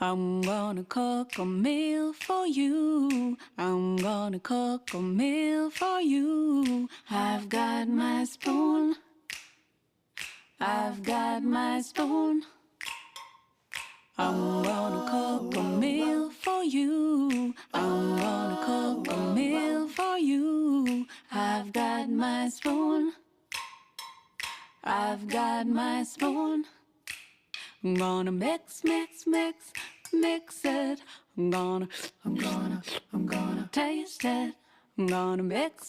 I'm gonna cook a meal for you. I'm gonna cook a meal for you. I've got my spoon. I've got my spoon. I'm gonna cook a meal for you. I'm gonna cook a meal for you. I've got my spoon. I've got my spoon. I'm gonna mix, mix, mix, mix it. I'm gonna taste it. I'm gonna mix.